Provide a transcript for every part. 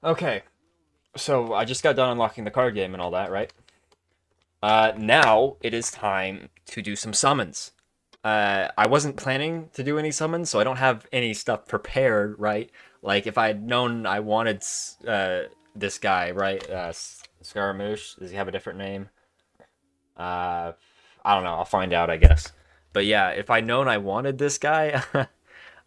Okay, so I just got done unlocking the card game and all that, right? Now it is time to do some summons. I wasn't planning to do any summons, so I don't have any stuff prepared, right? Like if I had known I wanted this guy, right? Scaramouche. Does he have a different name? Uh, I don't know. I'll find out, I guess. But yeah, if I'd known I wanted this guy,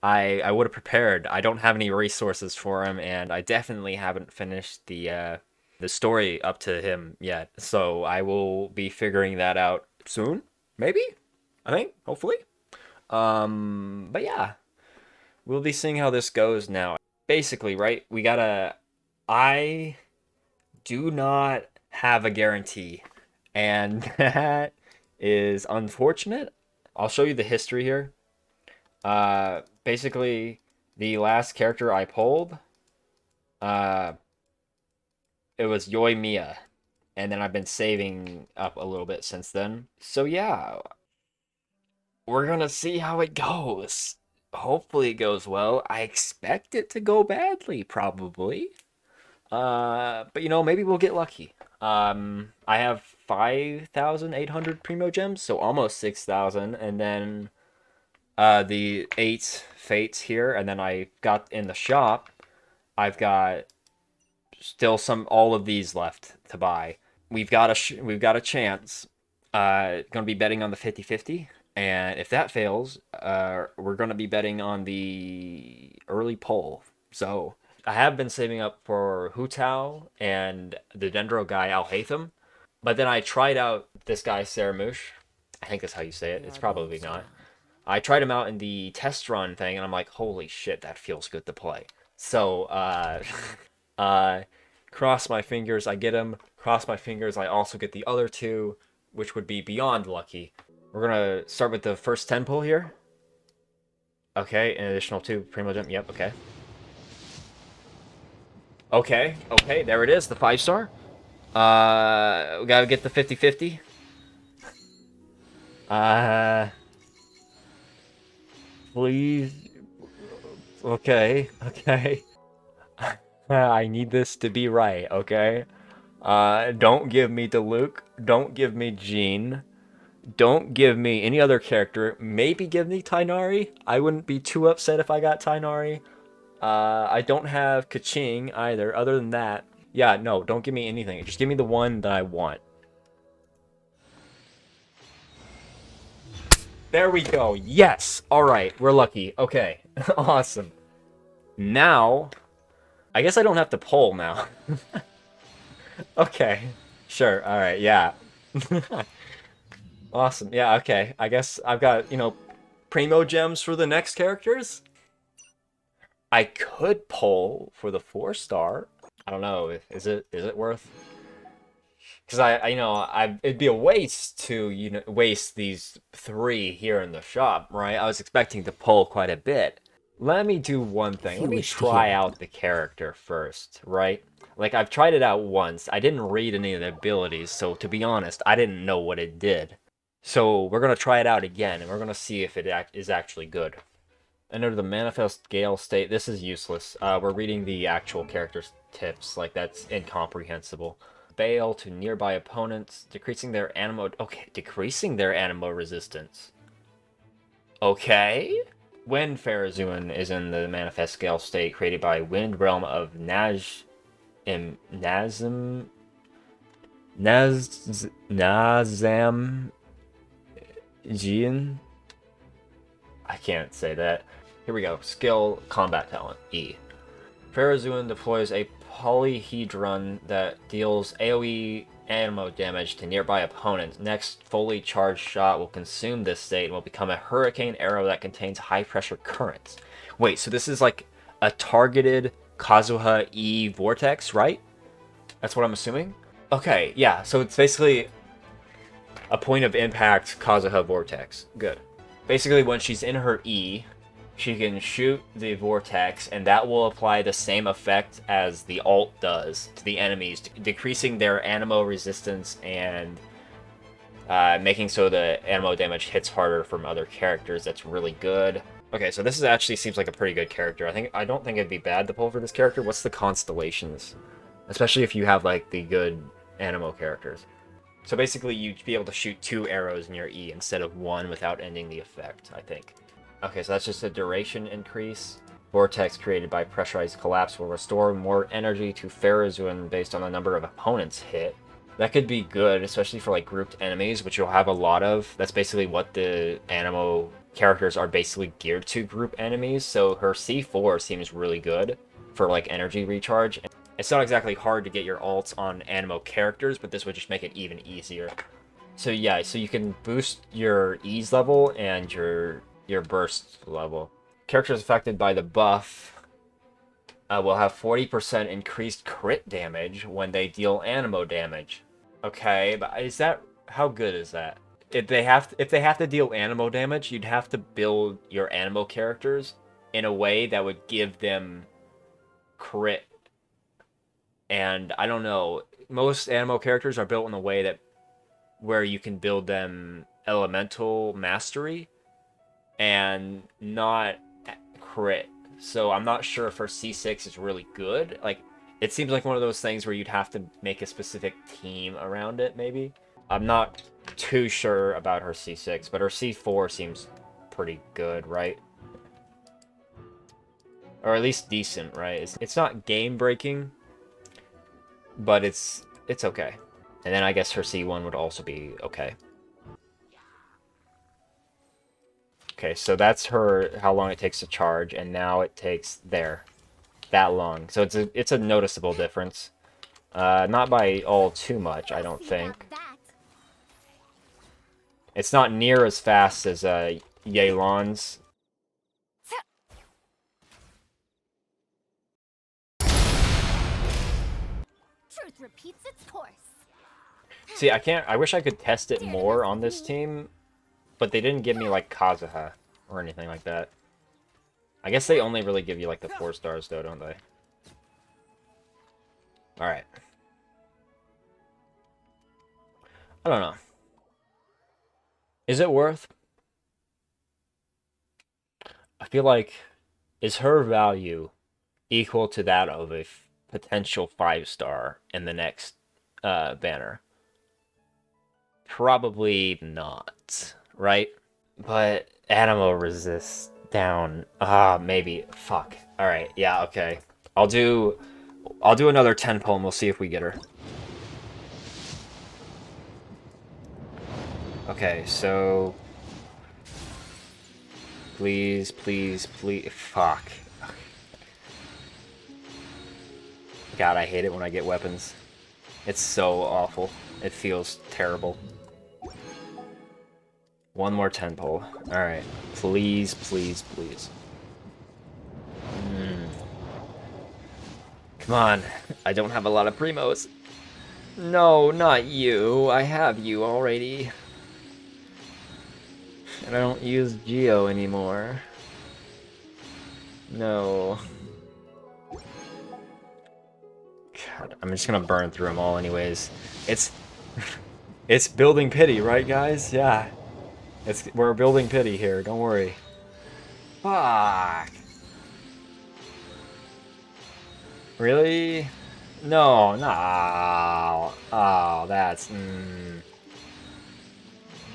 I would have prepared. I don't have any resources for him, and I definitely haven't finished the story up to him yet. So I will be figuring that out soon, maybe. I think, hopefully. But yeah, we'll be seeing how this goes now. Basically, right? We gotta. I do not have a guarantee, and that is unfortunate. I'll show you the history here. Basically, the last character I pulled, uh, it was Yoimiya, and then I've been saving up a little bit since then. So yeah, we're gonna see how it goes. Hopefully it goes well. I expect it to go badly, probably. But maybe we'll get lucky. I have 5,800 Primo Gems, so almost 6,000, and then the 8 fates here, and then I got in the shop. I've got still all of these left to buy. We've got a chance. Gonna be betting on the 50-50, and if that fails, we're gonna be betting on the early poll. So I have been saving up for Hu Tao and the Dendro guy Alhaitham, but then I tried out this guy Saramush. I think that's how you say it. It's probably not. I tried him out in the test run thing, and I'm like, holy shit, that feels good to play. So, uh, cross my fingers, I get him. Cross my fingers, I also get the other two, which would be beyond lucky. We're gonna start with the first 10 pull here. Okay, an additional 2 Primo Gem. Yep, okay. Okay, there it is, the 5-star. We gotta get the 50-50. Uh, please. Okay. I need this to be right, okay? Don't give me Diluc. Don't give me Jean. Don't give me any other character. Maybe give me Tainari. I wouldn't be too upset if I got Tainari. I don't have Kaching either. Other than that, yeah, no, don't give me anything. Just give me the one that I want. There we go. Yes. All right, we're lucky. Okay, awesome. Now, I guess I don't have to pull now. Okay. Sure. All right. Yeah. Awesome. Yeah, okay. I guess I've got, Primo Gems for the next characters. I could pull for the 4-star. I don't know. Is it worth? Because it'd be a waste to, waste these 3 here in the shop, right? I was expecting to pull quite a bit. Let me do one thing. Let me try out the character first, right? Like, I've tried it out once. I didn't read any of the abilities, so to be honest, I didn't know what it did. So we're going to try it out again, and we're going to see if it is actually good. Enter the manifest gale state. This is useless. We're reading the actual character's tips. Like, that's incomprehensible. Bale to nearby opponents, decreasing their animo... Okay, decreasing their animo resistance. Okay. When Pharazuan is in the manifest scale state created by Wind Realm of Nazam Jian. I can't say that. Here we go. Skill combat talent E. Pharazuan deploys a polyhedron that deals AoE ammo damage to nearby opponents. Next fully charged shot will consume this state and will become a hurricane arrow that contains high pressure currents. Wait, so this is like a targeted Kazuha E vortex, right? That's what I'm assuming? Okay, yeah, so it's basically a point of impact Kazuha vortex. Good. Basically, when she's in her E, she can shoot the vortex, and that will apply the same effect as the ult does to the enemies, decreasing their animo resistance and making so the animo damage hits harder from other characters. That's really good. Okay, so this is actually seems like a pretty good character. I don't think it'd be bad to pull for this character. What's the constellations? Especially if you have like the good Animo characters. So basically you'd be able to shoot 2 arrows in your E instead of 1 without ending the effect, I think. Okay, so that's just a duration increase. Vortex created by pressurized collapse will restore more energy to Farazun based on the number of opponents hit. That could be good, especially for like grouped enemies, which you'll have a lot of. That's basically what the Animo characters are basically geared to, group enemies. So her C4 seems really good for like energy recharge. It's not exactly hard to get your ults on Animo characters, but this would just make it even easier. So yeah, so you can boost your ease level and your burst level. Characters affected by the buff will have 40% increased crit damage when they deal Animo damage. Okay, but is that how good is that? If they have to deal Animo damage, you'd have to build your Animo characters in a way that would give them crit. And I don't know, most Animo characters are built in a way that where you can build them elemental mastery and not crit. So I'm not sure if her C6 is really good. Like, it seems like one of those things where you'd have to make a specific team around it, maybe. I'm not too sure about her C6, but her C4 seems pretty good, right? Or at least decent, right? It's not game-breaking, but it's okay. And then I guess her C1 would also be okay. Okay, so that's her, how long it takes to charge, and now it takes that long. So it's a noticeable difference. Not by all too much, I don't think. It's not near as fast as Yelan's. Truth repeats its course. See, I wish I could test it more on this team, but they didn't give me like Kazuha or anything like that. I guess they only really give you like the 4 stars though, don't they? Alright. I don't know. Is it worth? I feel like, is her value equal to that of a potential 5-star in the next banner? Probably not, right? But Animo resist down. Maybe. Fuck. All right. Yeah. Okay. I'll do. I'll do another 10 pull and we'll see if we get her. Okay. So. Please, please, please. Fuck. God, I hate it when I get weapons. It's so awful. It feels terrible. One more 10 pull. Alright. Please, please, please. Come on. I don't have a lot of primos. No, not you. I have you already. And I don't use Geo anymore. No. God, I'm just gonna burn through them all anyways. It's... it's building pity, right guys? Yeah. We're building pity here, don't worry. Fuck. Really? No, no. Oh, that's... Hmm.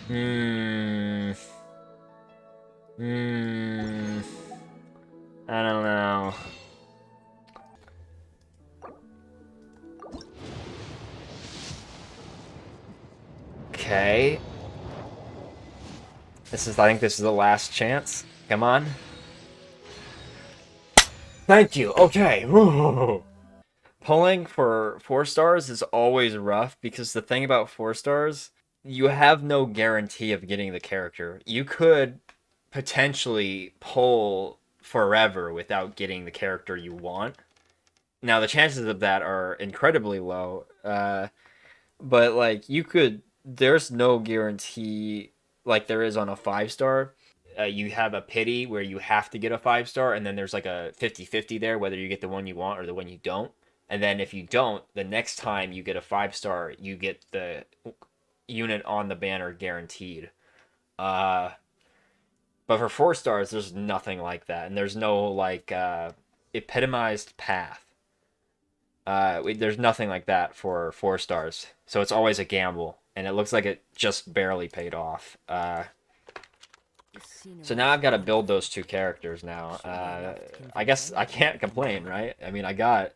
Hmm. I don't know. Okay. I think this is the last chance. Come on. Thank you. Okay. Pulling for 4 stars is always rough because the thing about 4 stars, you have no guarantee of getting the character. You could potentially pull forever without getting the character you want. Now, the chances of that are incredibly low. But like there's no guarantee like there is on a 5-star. You have a pity where you have to get a 5-star, and then there's like a 50-50 there, whether you get the one you want or the one you don't. And then if you don't, the next time you get a 5-star, you get the unit on the banner guaranteed. Uh, But for 4 stars, there's nothing like that, and there's no like epitomized path. There's nothing like that for 4 stars, so it's always a gamble, and it looks like it just barely paid off. So now I've got to build those 2 characters now. I guess I can't complain, right? I mean, I got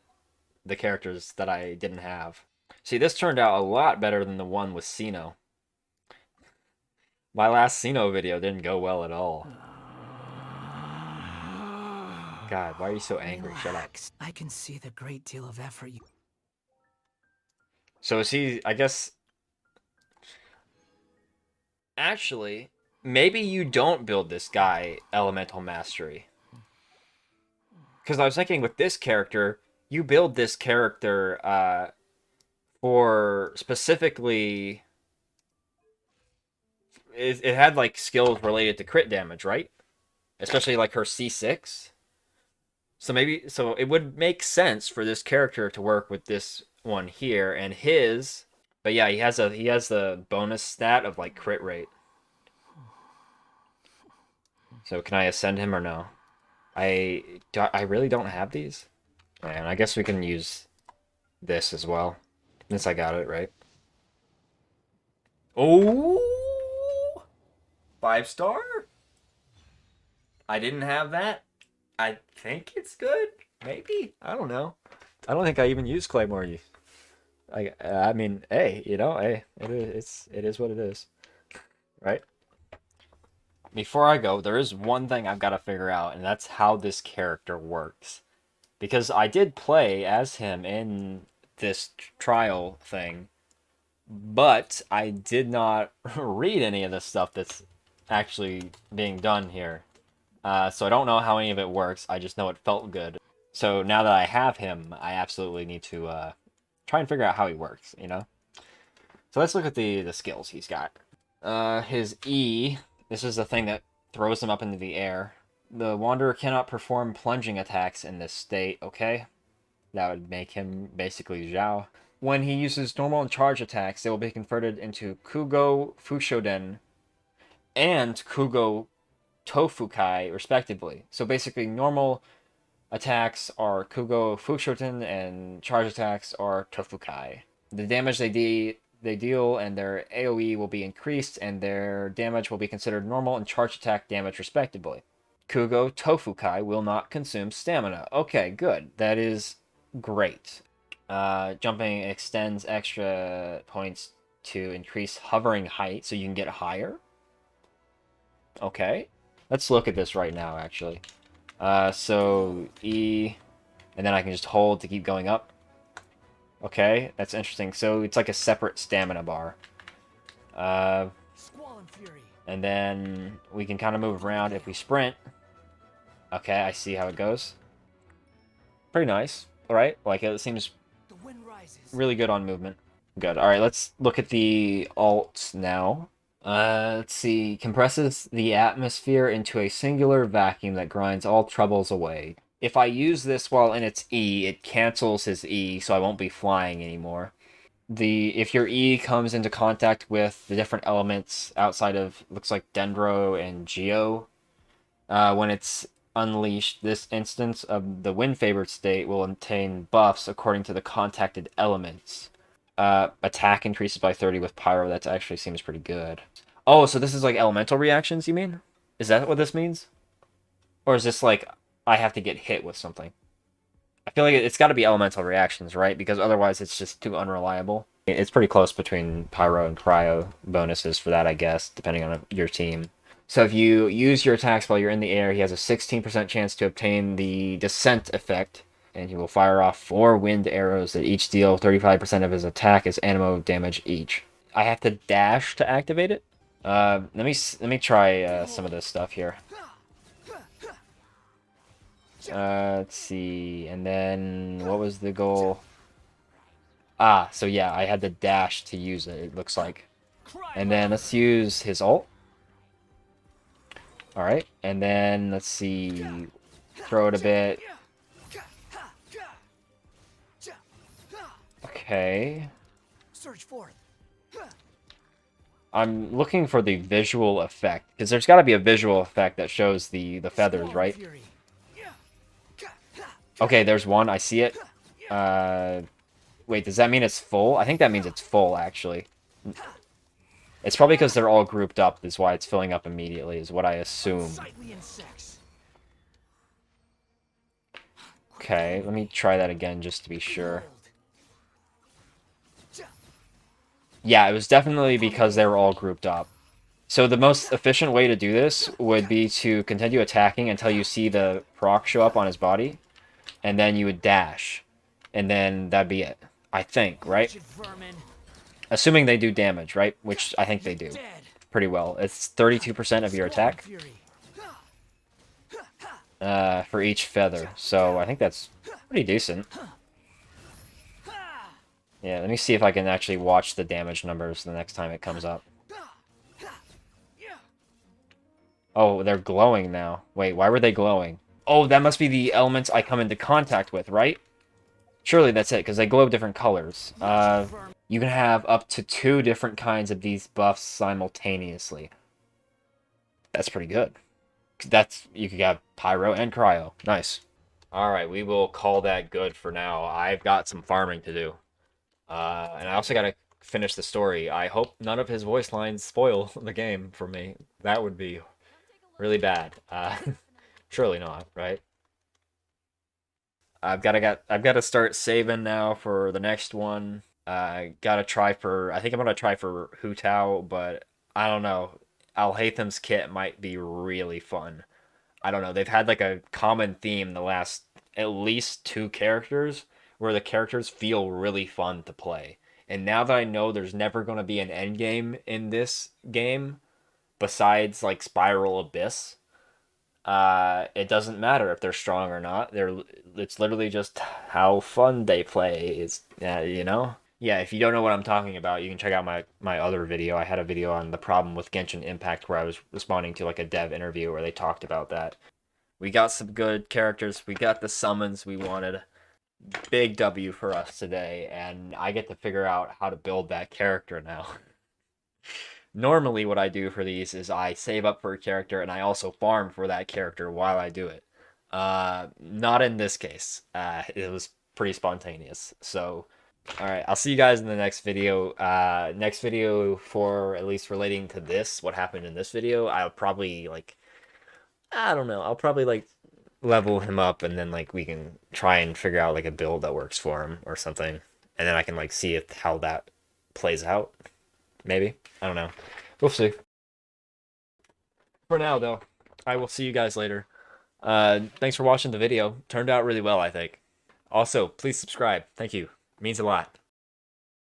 the characters that I didn't have. See, this turned out a lot better than the one with Sino. My last Sino video didn't go well at all. God, why are you so angry? Shut up. Relax. I can see the great deal of effort you. So is he, I guess, actually, maybe you don't build this guy Elemental Mastery. Because I was thinking with this character, you build this character for specifically. It had like skills related to crit damage, right? Especially like her C6. So maybe so it would make sense for this character to work with this one here and his. But yeah, he has the bonus stat of like crit rate. So can I ascend him or no? I really don't have these. And I guess we can use this as well. Since I got it, right? Oh, 5 star? I didn't have that. I think it's good. Maybe. I don't know. I don't think I even use Claymore. I mean, hey, hey, it is what it is, right? Before I go, there is one thing I've got to figure out, and that's how this character works. Because I did play as him in this trial thing, but I did not read any of the stuff that's actually being done here. So I don't know how any of it works. I just know it felt good. So now that I have him, I absolutely need to try and figure out how he works, you know? So let's look at the skills he's got. His E, this is the thing that throws him up into the air. The Wanderer cannot perform plunging attacks in this state, okay? That would make him basically Zhao. When he uses normal and charge attacks, they will be converted into Kugo Fushoden and Kugo Tofukai, respectively. So basically, normal attacks are Kugo Fushoden and charge attacks are Tofukai. The damage they deal and their AoE will be increased, and their damage will be considered normal and charge attack damage, respectively. Kugo Tofukai will not consume stamina. Okay, good. That is great. Jumping extends extra points to increase hovering height, so you can get higher. Okay. Let's look at this right now, actually. So E, and then I can just hold to keep going up. Okay, that's interesting. So it's like a separate stamina bar. And then we can kind of move around if we sprint. Okay, I see how it goes. Pretty nice. Alright, like it seems really good on movement. Good. Alright, let's look at the alts now. Let's see. Compresses the atmosphere into a singular vacuum that grinds all troubles away. If I use this while in its E, it cancels his E, so I won't be flying anymore. If your E comes into contact with the different elements outside of, looks like Dendro and Geo, when it's unleashed, this instance of the wind favored state will obtain buffs according to the contacted elements. Attack increases by 30 with Pyro. That actually seems pretty good. Oh, so this is like elemental reactions, you mean? Is that what this means? Or is this like I have to get hit with something? I feel like it's got to be elemental reactions, right? Because otherwise it's just too unreliable. It's pretty close between Pyro and Cryo bonuses for that, I guess, depending on your team. So if you use your attacks while you're in the air, he has a 16% chance to obtain the Descent effect, and he will fire off 4 wind arrows that each deal 35% of his attack as anemo damage each. I have to dash to activate it? Let me try some of this stuff here. Let's see, and then what was the goal? Ah, so yeah, I had the dash to use it, it looks like. And then let's use his ult. Alright, and then let's see, throw it a bit. Okay. I'm looking for the visual effect because there's got to be a visual effect that shows the feathers, right? Okay, there's one. I see it. Wait, does that mean it's full? I think that means it's full, actually. It's probably because they're all grouped up is why it's filling up immediately, is what I assume. Okay, let me try that again just to be sure. Yeah, it was definitely because they were all grouped up. So the most efficient way to do this would be to continue attacking until you see the proc show up on his body, and then you would dash. And then that'd be it. I think, right? Assuming they do damage, right? Which I think they do. Pretty well. It's 32% of your attack. For each feather. So I think that's pretty decent. Yeah, let me see if I can actually watch the damage numbers the next time it comes up. Oh, they're glowing now. Wait, why were they glowing? Oh, that must be the elements I come into contact with, right? Surely that's it, because they glow different colors. You can have up to 2 different kinds of these buffs simultaneously. That's pretty good. You could have Pyro and Cryo. Nice. Alright, we will call that good for now. I've got some farming to do. And I also gotta finish the story. I hope none of his voice lines spoil the game for me. That would be really bad. Surely not, right? I've got to start saving now for the next one. Gotta try for. I think I'm gonna try for Hu Tao, but I don't know. Alhatham's kit might be really fun. I don't know. They've had like a common theme the last at least 2 characters where the characters feel really fun to play. And now that I know there's never gonna be an end game in this game besides like Spiral Abyss, it doesn't matter if they're strong or not. It's literally just how fun they play is, you know? Yeah, if you don't know what I'm talking about, you can check out my other video. I had a video on the problem with Genshin Impact where I was responding to like a dev interview where they talked about that. We got some good characters. We got the summons we wanted. Big W for us today, and I get to figure out how to build that character now. Normally what I do for these is I save up for a character and I also farm for that character while I do it. Not in this case. It was pretty spontaneous. So, alright, I'll see you guys in the next video. Next video for at least relating to this, what happened in this video, I'll probably like, I don't know, I'll probably like level him up and then like we can try and figure out like a build that works for him or something. And then I can like see if how that plays out. Maybe. I don't know. We'll see. For now, though, I will see you guys later. Thanks for watching the video. Turned out really well, I think. Also, please subscribe. Thank you. It means a lot.